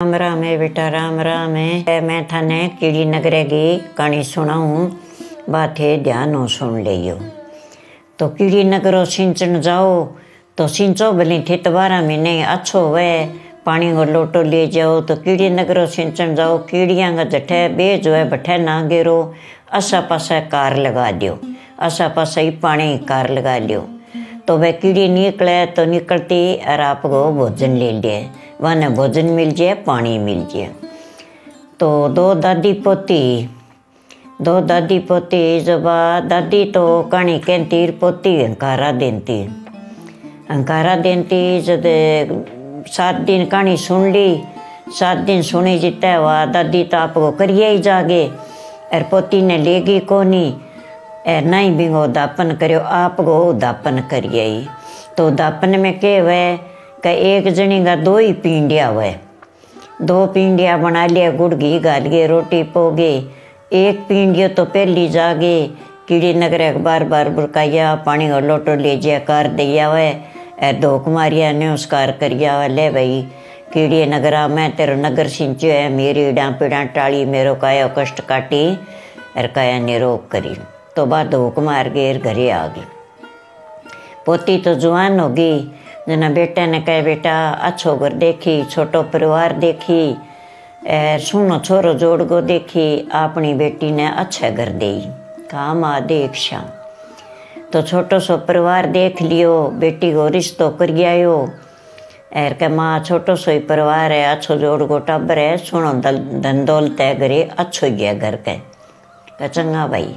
राम राम है बेटा, राम राम है। मैं थाने कीड़ी नगरे की कहानी सुनाऊँ, बात है ध्यान हो सुन लियो। तो कीड़ी नगरों सिंचन जाओ तो सिंचो भली थे 12 महीने अच्छो वे पानी को लोटो ले जाओ। तो कीड़ी नगरों सिंचन जाओ, कीड़ियाँ का जठे बेज हुए बठे ना गिरो, आसा पासा कार लगा दियो, आसा पासा ही पानी कार लगा लियो। तो वह कीड़ी निकले तो निकलती और आपको भोजन ले लिए, वहाँ भोजन मिल जाए, पानी मिल जाए। तो दो दादी पोती जब दादी तो कहानी कहती, पोती हंकारा देती। जब 7 दिन कहानी सुन ली, 7 दिन सुनी जीता हुआ दादी तो आपको करिए ही जागे, और पोती ने लेगी कोनी नहीं भी वो दापन करो, आपको दापन करिए ही। तो दापन में के हुए कि एक जनी का 2 ही पींडिया हुए, 2 पींडिया बना लिया, गुड़ घी गाल गए, रोटी पोगे। एक पींडियो तो पहली जागे कीड़ी नगर बार बार बुरकाया, पानी और लोटो ले जा कर दिया हुए, और 2 कुमारिया ने उसकार करिया हुआ, ले भाई कीड़ी नगरा मैं तेरो नगर सिंचो है, मेरी डां पीड़ा टाली, मेरो काया कष्ट काटी और काया निरोग करी। तो बाद 2 कुमार गेर घरे आ गई। पोती तो जवान होगी, जना बेटा ने कहे बेटा अच्छो घर देखी, छोटो परिवार देखी, सुनो छोरो जोड़ गो देखी, अपनी बेटी ने अच्छा घर दे, कहा माँ देख श्याम। तो छोटो सो परिवार देख लियो, बेटी को रिश्तो कर आयो, और के माँ छोटो सो ही परिवार है, अच्छो जोड़ गो टाबर है, सुनो धन दौलत है घरे, अच्छो ही है घर के चंगा भाई,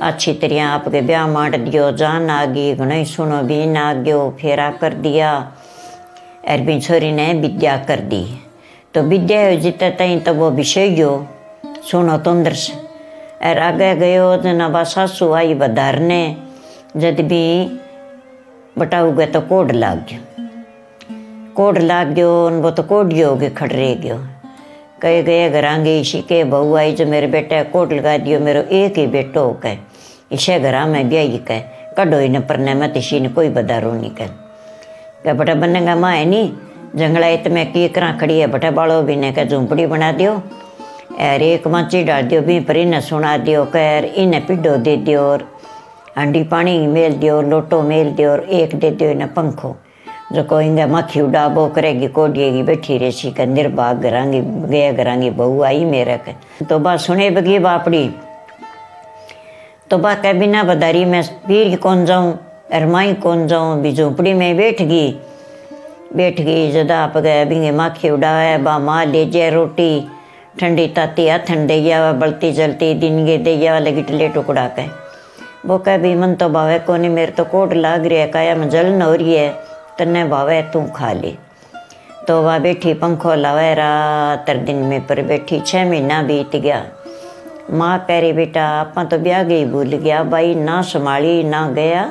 अच्छी तरह आपके ब्याह मार दियो, जान आ गई, घना सुनो बीन आ गयो, फेरा कर दिया, और भी छोरी ने विद्या कर दी। तो विद्या जीते तई तो वो विषय गयो, सुनो तुंदर से, और आगे गयो जना बा सासू आई बधारने, जद भी बटाऊ गए तो कोड लाग गयो, वो तो कोडियो के खड़े गयो, कहे गए घरांगे इसी के बहू आई जो मेरे बेटे कोट लगा दियो, मेरो एक ही बेटो हो कह, इसे घरा में ब्याई कह, कड़ो ही न परने मत इसी ने कोई बदारो नहीं कह बटा बनेगा माँ है नहीं, जंगला इत में की करा खड़ी है, बटा बालो भी ने कह झूंपड़ी बना दियो, और एक माची डाल दियो, भी पर इन्हें सुना दियो, कर इन्हें पिड्डो दे दियो, और हांडी पानी मेल दियो, लोटो मेल दियो, और एक दे दियो इन्हें पंखो, जो कोई मक्खी उड़ाबो करेगी, कोडिएगी, बैठी रेसी का निर्भाग घरांगी गया घरांगी बहू आई मेरे के। तो बात सुने बगी बापड़ी, तो बा कह बिना बदारी में पीर कौन जाऊँ और माई कौन जाऊँ, भी झोंपड़ी में बैठ गई जदा आप गए बिंगे मक्खी उड़ाए, बा माँ ले जाए रोटी ठंडी ताती हथन दैया, बलती जलती दिन गे दैया लगी टले टुकड़ा के। वो कह भी मन तो भावे कोनी, मेरे तो कोट लाग रही है, काया में जलन हो रही है, तन्ने भावे तू खा ले। तो वह बैठी पंखो लावे रात दिन में पर बैठी, 6 महीना बीत गया। माँ कह रही बेटा आपा तो ब्याह गई भूल गया, भाई ना संभाली ना गया,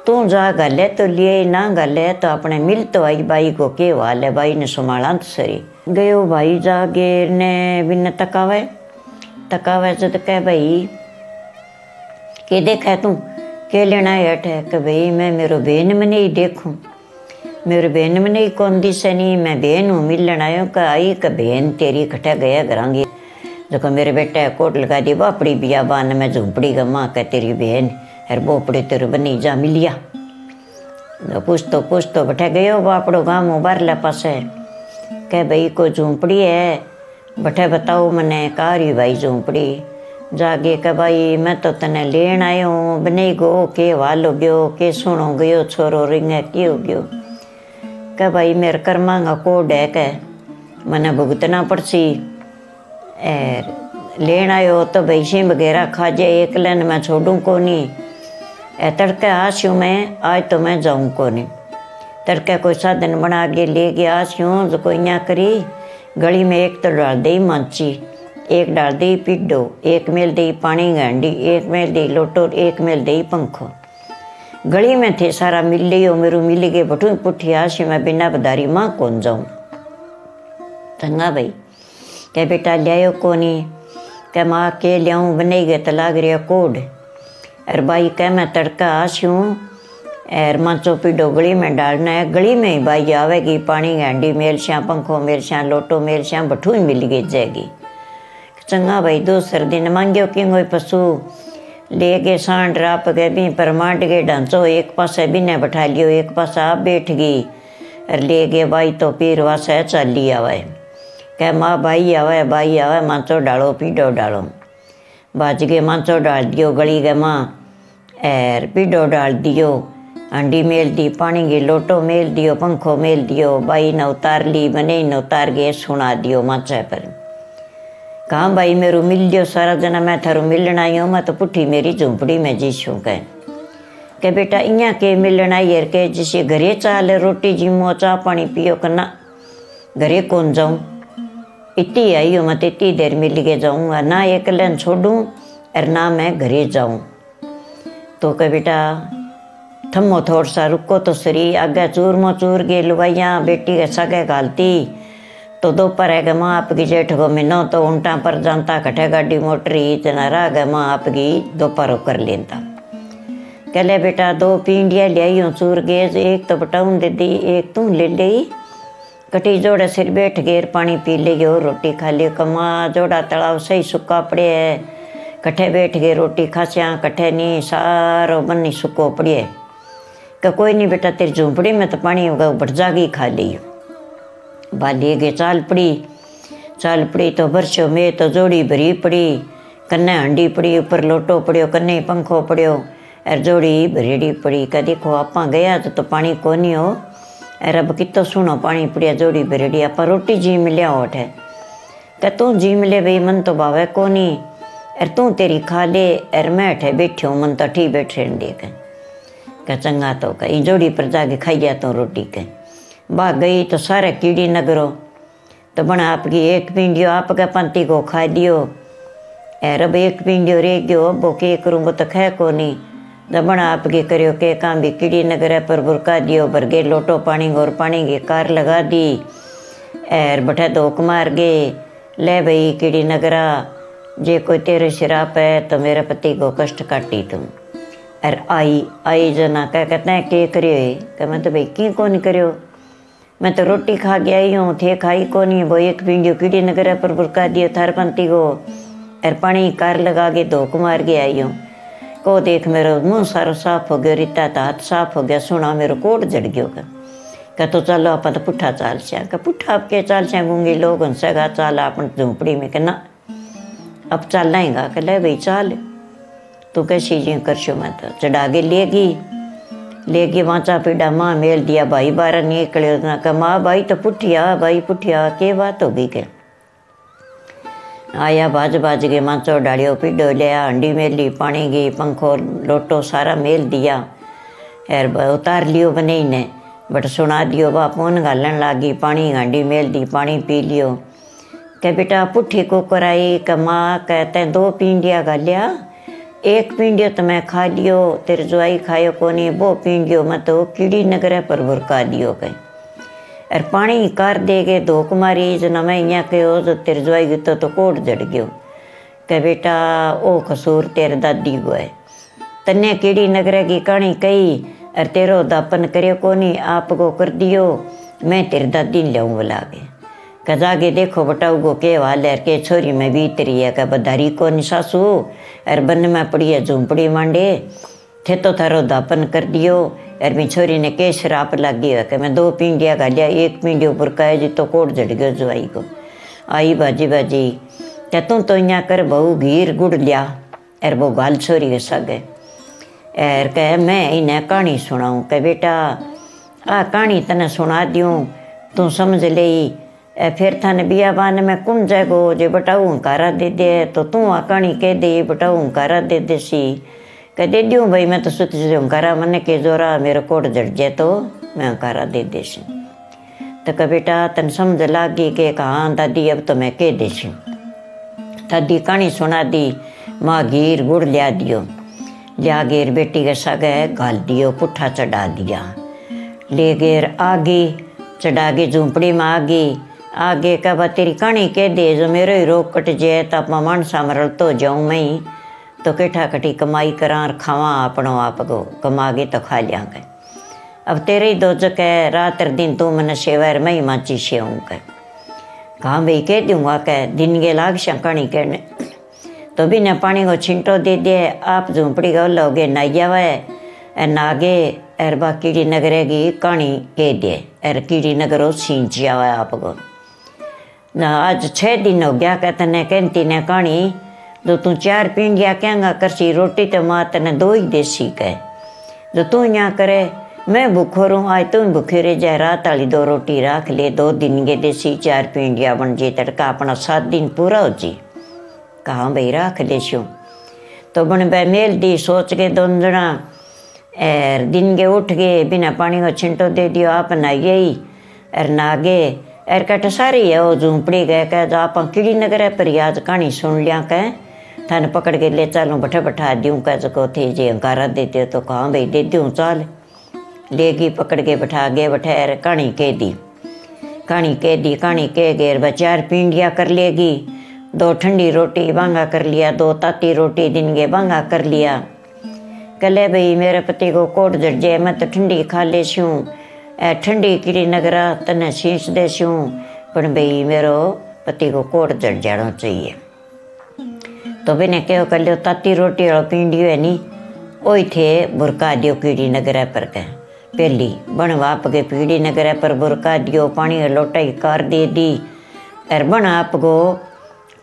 तू जा गले तो लिए ना गले तो अपने मिल तो आई, भाई को के हाल है, भाई ने संभाला तो सही गयो। भाई जागे ने बिन तकावे जद कह भाई के देखा तू के लेना है अठ, कि भाई मैं मेरो बहन में नहीं देखूं, मेरे बहन में नहीं कौन दिसे नहीं, मैं बहन हूँ मिलन आयो, का आई का बहन तेरी कटे गया घरांगी, जो मेरे बेटे कोट लगा दी बापड़ी बियाबान में झूंपड़ी का माँ का तेरी बहन और बोपड़ी तेरे बनी जा मिलिया। पूछ तो बैठे गयो बापड़ो गाँव बारला पास है, कह भाई को झूंपड़ी है, बैठे बताओ मैंने कहा रही भाई झूंपड़ी, जागे कह भाई मैं तो तने लेन आयो हूँ, बने गो के वालो गयो, के सुनो गयो छोरो रिंगे क्यों गयो, कह भाई मेरे कर्मा का कोड है, कह मैंने भुगतना पड़सी, लेन आयो तो भाई सिम वगैरह खा जाए, एक लेन मैं छोड़ूँ को नहीं, तड़के आस्यूँ मैं आज तो मैं जाऊँ को नहीं, तड़के कोई साधन बना के ले गया आस्यूँ, जो कोई यहाँ करी गली में एक तो डाल दे माची, एक डाल दे पिड्डो, एक मेल दे पानी गांडी, एक मेल दे लोटो, एक मेल दे पंखो, गली में थे सारा मिल लियो, मेरू मिल गए बटू पुठी आशी, मैं बिना बदारी माँ कौन जाऊँ। चंगा भाई क्या बेटा लियायो कोनी, क्या माँ के लियाऊँ बने गए तो लाग रहा कोड, और भाई कह मैं तड़का आस्यूँ एर माचो पीडो गली में डालना है। गली में ही बाई आवेगी, पानी गांडी मेल श्या, पंखो मेल श्या, लोटो मेल श्या, बठू ही मिल गई जाएगी। चंगा भाई दूसरे दिन मांगियो कि कोई पशु ले गए सांड राप गए भी पर मांड गए ढांचो, एक पासे बिना बैठा लियो, एक पासा आप बैठ गई और ले गए भाई तो पीर वासे चली आवे। कह माँ भाई आवे माचो डालो पीडो डालो। बाज गए माचो डाल दियो, गली गए माँ एर पीडो डाल दियो, हंडी मेल दी, पानी की लोटो मेल दियो, पंखो मेल दियो। बाई ने उतार ली, बने न उतार गए सुना दियो माचा पर। कहाँ भाई मेरू मिल लियो सारा जना, मैं थारू मिलना आई हूँ, मैं तो पुठी मेरी झूंपड़ी में जीशूँ। कह बेटा इयां के मिलना यार के जिसे घरे चाल रोटी जिमो चाह पानी पियो करना, घरे कौन जाऊँ, इतनी आई हूँ मैं तो इतनी देर मिल के जाऊँगा, ना एक लन छोड़ूँ और ना मैं घरे जाऊँ। तो कह बेटा थमो थोड़ा सा रुको तो सरी, आगे चूरमो चूर के लुगाइयाँ बेटी के सगे घालती तो दोपहर है माँ आपकी जेठ को मिनो तो उल्टा पर जानता कटे गाड़ी मोटरी इतना रह गए माँ आपकी दोपहर कर लेता। कहले बेटा दो पींडिया ले आई हूँ चूर गेज, एक तो बटाऊन दे दी, एक तू ले ली। कटी जोड़े सिर बैठ गए पानी पी लियो, रोटी खा लियो। कमा जोड़ा तलाव सही सुक्का पड़े है, कट्ठे बैठ गए रोटी खास्या, कट्ठे नहीं सारो बन्नी सुक्को पड़े। कि कोई नहीं बेटा तेरी झूंपड़ी में तो पानी होगा बढ़ जागी खा लियो। बाली गए चाल पड़ी तो बरसो में तो जोड़ी भरी पड़ी, कन्ने हंडी पड़ी, ऊपर लोटो पड़ियो, कन्ने पंखो पड़ियो और जोड़ी भरेड़ी पड़ी। कह देखो आप गया तो पानी कोनी हो और अब कितो सुनो पानी पड़िया जोड़ी भरेड़ी, आप रोटी जी मिलिया होठ है। कह तू जी मिले भाई मन तो भावे कोनी और तू तेरी खा ले और मैं अठे बैठ्यो मन तो ठीक बैठे देख। कह चंगा तो कह जोड़ी पर जाके खाइया तो रोटी के भाग गई तो सारे कीड़ी नगरो तो बना आपकी एक पिंडियो आपका पंती को खा दियो और अब एक पिंडियो रह गयो, अब वो के करूँ वो तो खे को नहीं। जब बना आपके करियो के काम भी कीड़ी नगर पर बुरका दियो, भर गए लोटो पानी और पानी की कार लगा दी और बैठे धोक मार गए। ले भाई कीड़ी नगरा जे कोई तेरे शराप है तो मेरे पति को कष्ट काटी तुम। और आई जना कह कहते हैं के करियो, कह मैं तो भाई की को नहीं करियो, मैं तो रोटी खा के आई हूँ, थे खाई को नहीं। वो एक पिंडियो कीड़ी नगर पर बुरका दियो थार पंती को और पानी कार लगा के धोक मार के आई हूँ। को देख मेरा मुँह सारा साफ हो गया, रिता था हाथ साफ हो गया, सुना मेरा कोट जड़ गयो। कह तो चलो आप तो पुट्ठा चाल से, कह पुट्ठा आपके चाल से गूंगी लोग उनसे गा चाल अपन झूंपड़ी में, कहना अब चाल लाएगा। कह ले भाई चाल तू कैसी जी करशो, मैं तो चढ़ा के लेगी वाचा पीड़ा माँ मेल दिया। भाई बारह निकले ना कह माँ भाई तो पुठिया, भाई पुठिया के बात होगी के। आया बाज के माचो डालियो पीडो लिया, हंडी मेल ली, पानी की पंखो लोटो सारा मेल दिया और उतार लियो बने ने बट सुना दियो। बाप मुन घालन लागी, पानी हंडी मेल दी, पानी पी लियो। कह बेटा पुठी को कराई, कह माँ कहते दो पिंडिया गालिया, एक पिंडियो तो मैं खा लियो, तेरे जुआई खायो कोनी, वो पिंडियो मैं तो कीड़ी नगरे पर बुरका दियो। कह और पानी कार दे के धोक मारी जना मैं यहाँ कहो तो तेरे जुआई गीतो तो कोट जड़ गयो। कह बेटा ओ कसूर तेरे दादी को है, तन्ने कीड़ी नगरे की कहानी कही और तेरो दापन करे कोनी, आपको कर दियो, मैं तेरे दादी ने लाऊं बुला के। कह जाके देखो बटाऊ को के हाल है, के छोरी में बीतरी है, कह बधारी को निसासू और बन में पड़ी है झूंपड़ी मांडे, थे तो थारो दापन कर दियो। और मैं छोरी ने के शराप लग गया कि मैं दो पिंडिया गालिया, एक पिंडियो बुरकाया जी तो कोट जड़ गयो जुआई को। आई बाजी कह तू तो यहाँ कर बहू घीर गुड़ लिया और वो गाल छोरी के सगे और कह मैं इन्हें कहानी सुनाऊँ। कह बेटा आ कहानी तने सुना दियूँ तू समझ ले, फिर थाने बियाबान में कुन जाएगो जो बटाऊ हंकारा दे दे तो तू आ कहानी कह दे बटाऊ हंकारा दे दे सी। कह दे दूँ भाई मैं तो सोच हंकारा मन के जोरा मेरा कोट जड़ जाए तो मैं हंकारा दे दे सी। तो कह बेटा तन समझ लागी कि हाँ दादी अब तो मैं कह दे सी। दादी कहानी सुना दी, माँ घीर गुड़ लिया दियो, लिया गेर बेटी के सगे घाल दियो, पुट्ठा चढ़ा दिया, ले गेर आगे चढ़ा के झूंपड़ी में आगे कह बा तेरी कहानी कह दे जो मेरो ही रोग कट जाए तो आप मानसा मरल तो जाऊँ मैं तो केठा कटी कमाई करा और खावा अपनों आप को कमा के तो खा लिया। अब तेरे ही दोजक है, रात दिन तू मन सेवर मैं ही माची से हूँ कह। कहाँ भाई कह दूँगा कह, दिन के लाग शंकणी कहने तो भी न पानी को छिंटो दे दिए, आप झूंपड़ी का लोगे नाइया है नागे एर बा कीड़ी नगरे की कहानी कह दिए, एर कीड़ी नगरो सींचिया हुआ आपको ना। आज 6 दिन हो गया कहते ने कहती ने कहानी जो तू 4 पींडिया कहेंगा करसी रोटी तो माँ तने 2 ही देसी कह, जो तू यहाँ करे मैं भूखो रहूँ, आज तुम भूखे रह जाए, रात वाली 2 रोटी रख ले, 2 दिन के देसी 4 पींडिया बन जे, तड़का अपना 7 दिन पूरा हो जी। कहाँ भाई रख ले शू तो बन बे मेल दी सोच के दोनों जना एर दिन के उठ गए, बिना पानी को छिंटो दे दियो, आप नहाइए ही एर नागे एर कट सारी है वो झूंपड़ी गए कह, जो आप कीड़ी नगर पर आज कहानी सुन लिया कह, थाने पकड़ के ले चलूँ बैठा दूँ कह, जो थे जे अंकारा देते हो तो कहाँ भाई दे दूँ, चल लेगी पकड़ के बैठा गए, बैठे कहानी कह दी, कहानी कह गए 4 पींडिया कर लेगी, 2 ठंडी रोटी बांगा कर लिया, 2 ताती रोटी दिन के बांगा कर लिया। कले भाई मेरे पति को कोट जड़ जाए, मैं तो ठंडी खा ले शूँ, ठंडी कीड़ी नगरा तने शीश दे शूँ, पर भाई मेरो पति को कोट जड़ जाना चाहिए। तो मैंने क्यों कर लियो ताती रोटी और पींडियो है नी वही थे बुरका दियो कीड़ी नगरा पर कह, पहली बन वाप के पीड़ी नगरा पर बुरका दियो, पानी लोटा ही कार दे दी, और बन आप को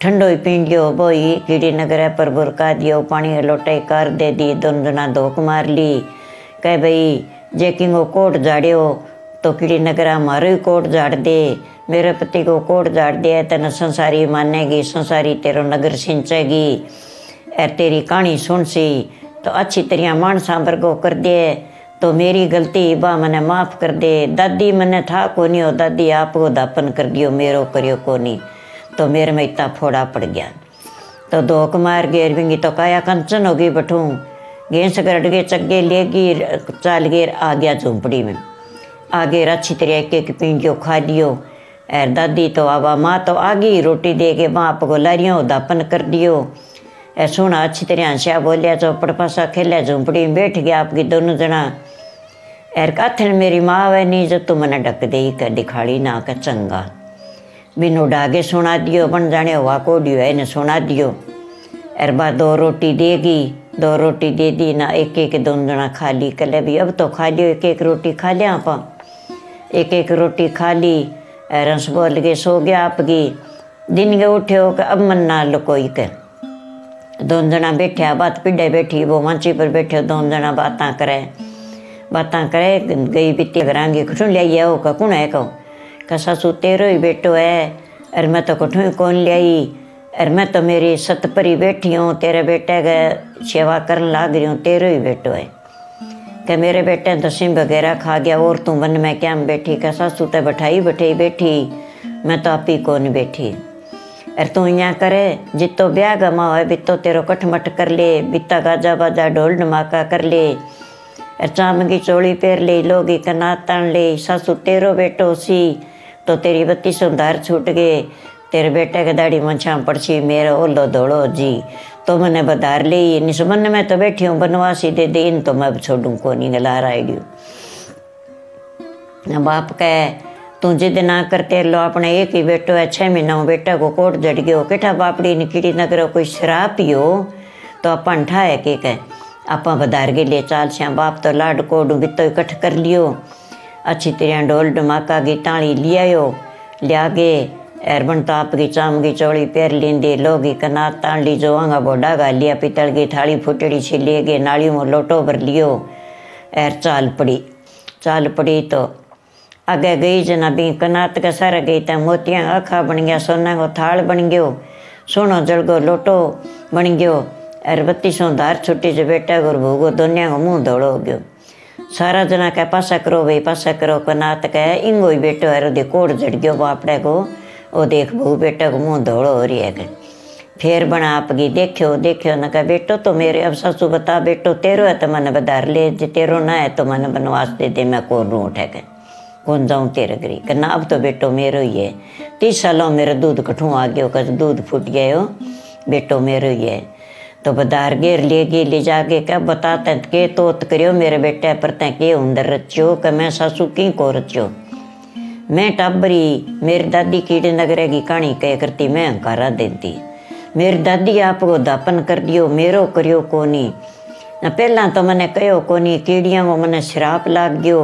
ठंडो ही पींडियो बोई कीड़ी नगरा पर बुरका दियो, पानी लोटाई कर दे दी, दोनों जना धोक मार ली, कह भाई जे किंगो कोट झाड़ियो तो कीड़ी नगरा मारो ही कोट झाड़ दे, मेरे पति को कोट झाड़ दिया तेन संसारी मानेगी, संसारी तेरो नगर सिंचेगी, एर तेरी कहानी सुन सी तो अच्छी तरह मानसा वर्गो कर दे, तो मेरी गलती बा मने माफ़ कर दे, दादी मने था को नहीं हो, दादी आपको दापन कर दियो, मेरो करियो को नहीं, तो मेरे में इतना फोड़ा पड़ गया। तो धोक मार गेर बिंगी तो काया कंचन होगी बठूँ, गेंस गड़ के चक्के लेगी, चाल गेर आ गया झूंपड़ी में, आगे अच्छी तरह एक पींडियो खा दियो, एर दादी तो आवा माँ तो आ गई रोटी दे के माँ आपको लारियों दापन कर दियो, ऐ सुना अच्छी तरह श्या बोलिया, चौपड़ पासा खेलिया, झूंपड़ी में बैठ गया आपकी दोनों जना, एर काथन मेरी माँ वह नहीं जो तू मने ढक दे कर दिखाड़ी ना का चंगा, बिनु डागे सुना दियो, बन जाने हुआ कोडियो है ने सुना दियो, एर बा 2 रोटी देगी, 2 रोटी दे दी ना, एक दोनों जना खा ली, कले भी अब तो खा लियो, एक रोटी खा लिया आप, एक रोटी खा ली, रस बोल के सो गया आपकी, दिन के उठे हो के अब मन ना लकोई के, दोनों जना बैठे बात पिढ़े बैठी, वो मंची पर बैठे, दोनों जना बातें करे, गई बीती घरांगी कुछ लियाई है, वो कौन है का सासू तेरो ही बेटो है, अरे मैं तो कुछ कौन लियाई, अरे मैं तो मेरी सतपरी बैठी हूँ, तेरे बेटे का सेवा करने लाग रही हूँ, तेरो ही बेटो है, क्या मेरे बेटे तो सिम वगैरह खा गया, और तू बन में क्या बैठी, का सासू तो बैठी मैं तो आप ही कौन बैठी, अरे तू यहाँ करे जितो ब्याह गमा है बितो तेरो कठमट कर ले, बिता गाजा बाजा ढोल ढमाका कर ले, चाम की चोली पैर ले, लोगी कनात तान ले, सासू तेरो बेटो सी तो तेरी 32 धार छूट गए, तेरे बेटे के दाढ़ी मंछा पड़सी, मेरा ओलो धोड़ो जी तो मैंने बधार ली, निसमन में तो बैठी हूँ, बनवासी दे दे इन तो मैं अब छोड़ूँ को नहीं गला राइडियो। बाप कहे तू जिद ना करते लो, अपने एक ही बेटो है, 6 महीना में बेटा को कोट जड़ गयो, केठा बापड़ी ने कीड़ी नगर कोई शराब पियो तो अपन ठाए के कह आप बधार के लिए चाल श्याम, बाप तो लाड कोडू बितो इकट्ठ कर लियो, अच्छी तरह ढोल ढमाका की ताली लिया के एरबन तो आपकी चाम की चौड़ी पैर लींदी, लोगी कनात तान ली, जो आंगा बोडा गा लिया, पितल की थाली फुटड़ी से ले गए, नालियों में लोटो भर लियो, एर चाल पड़ी तो आगे गई जना भी कनात का सारा गई तो मोतियाँ आखा बन गया, सोना को थाल बन गयो, सोनो जलगो लोटो बन गयो, अर 32 धार छुट्टी जो बेटा गुर भोगो दुनिया को मुँह धोड़ो हो गयो, सारा जना कह पासा करो भाई पासा करो, कनात कह इंगो ही बेटो है दे कोट जड़ गयो बापड़े को, वो देख बहू बेटा को मुँह धोड़ो हो रही है, फिर बना आपकी देखो न कह बेटो तो मेरे, अब सासू बता बेटो तेरो है तो मैंने बधार ले, जो तेरो ना है तो मैंने बनवास दे दे, मैं कौन रू उठे के कौन जाऊँ तेरे घरी, कहना अब तो बेटो मेरो ही है, 30 सालों मेरा दूध कठू आ गयो, कह दूध फूट गयो, बेटो मेरो ही है, तो बदार घेर ले जाके क्या बता तैं के तोत करियो मेरे बेटे पर तैं के उंदर रच्यो कि मैं सासू की को रच्यो। मैं टाबरी मेरी दादी कीड़े नगरे की कहानी कह करती मैं हंकारा देती। मेरी दादी आपको दापन कर दियो मेरो करियो कोनी। न पहला तो मैंने कहो कोनी कीड़िया वो मैंने श्राप लाग गयो।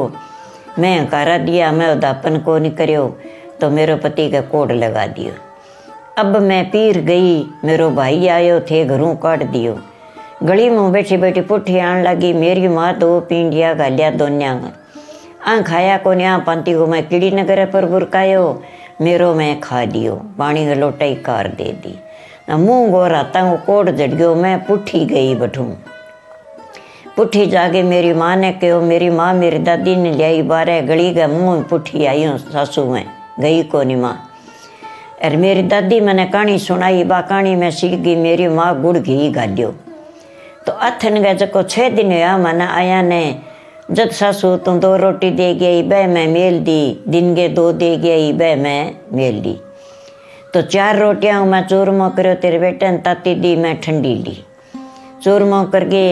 मैं हंकारा दिया मैं दापन को नहीं करियो तो मेरो पति का कोड लगा दियो। अब मैं पीर गई मेरो भाई आयो थे घरों काट दियो। गली में बैठी बैठी पुठी आन लगी मेरी माँ दो पींडिया गालिया दोन्या आ खाया को न्या पांती को मैं कीड़ी नगर पर बुरकायो मेरो मैं खा दियो पानी का लोटा ही कार दे दी। मुँह गोरा तंग कोड जड़ गयो मैं पुठी गई बठू। पुठी जाके मेरी माँ ने कहो मेरी माँ मेरी दादी ने लियाई बारह गली का मुँह पुठी आई हूँ सासू में गई को नहीं माँ। और मेरी दादी मैंने कहानी सुनाई बा कहानी में सीख गई मेरी माँ गुड़ घी गालियो। तो अथन गए जको 6 दिन हुआ मैंने आया ने जब सासू तू 2 रोटी दे गई बह मैं मेल दी दिन के 2 दे गई बह मैं मेल दी। तो 4 रोटियाँ मैं चूरमो करो तेरे बेटे ने ताती दी मैं ठंडी ली चूरमो करके।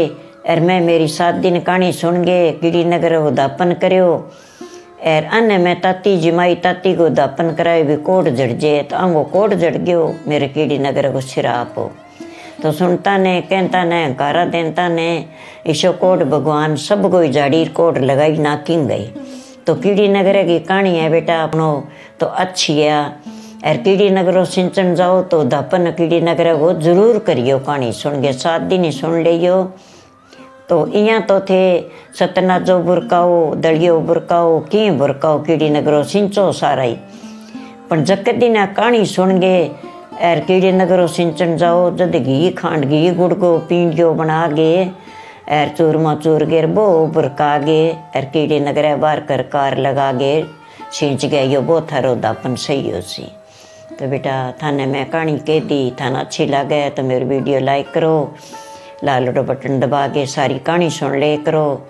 और मैं मेरी 7 दिन कहानी सुन गए कीड़ी नगर वो दापन करो। और अन्य मैं ताती जिमाई ताती को दापन कराए भी कोट जड़ जाए तो अंगो कोट जड़ गयो मेरे कीड़ी नगर को श्राप हो। तो सुनता ने कहता ने हंकारा देता ने ईशो कोट भगवान सब कोई जाड़ी कोट लगाई नाकिंग गई। तो कीड़ी नगर की कहानी है बेटा अपनो तो अच्छी है। और कीड़ी नगरों सिंचन जाओ तो दापन कीड़ी नगर को जरूर करियो कहानी सुन के 7 दिन ही सुन लियो। तो इं तो थे सतनाजो बुरकाओ दलियो बुरकाओ की बुरकाओ कीड़ी नगरों सिंचो सारा ही पर जक दिन कहानी सुन गए। और कीड़ी नगरों सिंचन जाओ जद घी खांड घी गुड़ को पींडियो बना गे और चूरमा चूर गे बो बुरका गे और कीड़ी नगर बार कर कार लगा गे सिंच गए यो वो थारो दापन सही हो सी। तो बेटा थाने मैं कहानी कह दी थाना अच्छी लगे तो मेरी वीडियो लाइक करो लाल बटन दबा के सारी कहानी सुन ले करो।